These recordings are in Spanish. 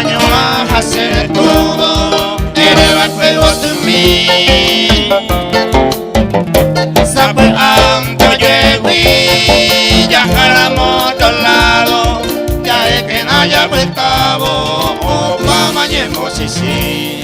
año vas a hacer todo, eres el juego de mí. Sabe ando llegué, ya jalamos dos lados, ya es que no haya vueltavo, o pa' mañana sí sí.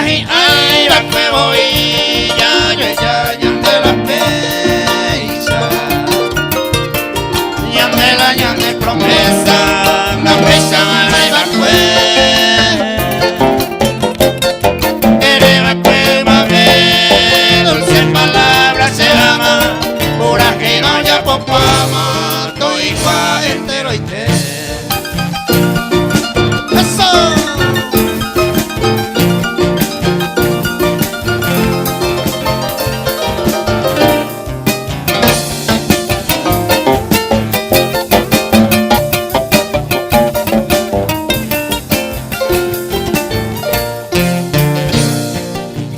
Ay, va que voy, ya de la pesa, ya de promesa, la pesa la iba que va que dulce palabra se ama, por aquí no ya poco ama, estoy igual entero y te.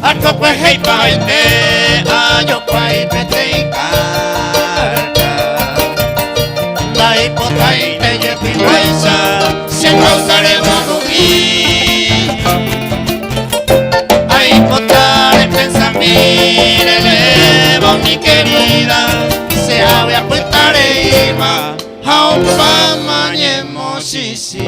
Ako pues hey paite, ayo paite te carta. La hipotaite ye piruesa, se causare baguí. A hipotare pensamire levo mi querida, se había puntare ima, a un pa mañemo sí sí.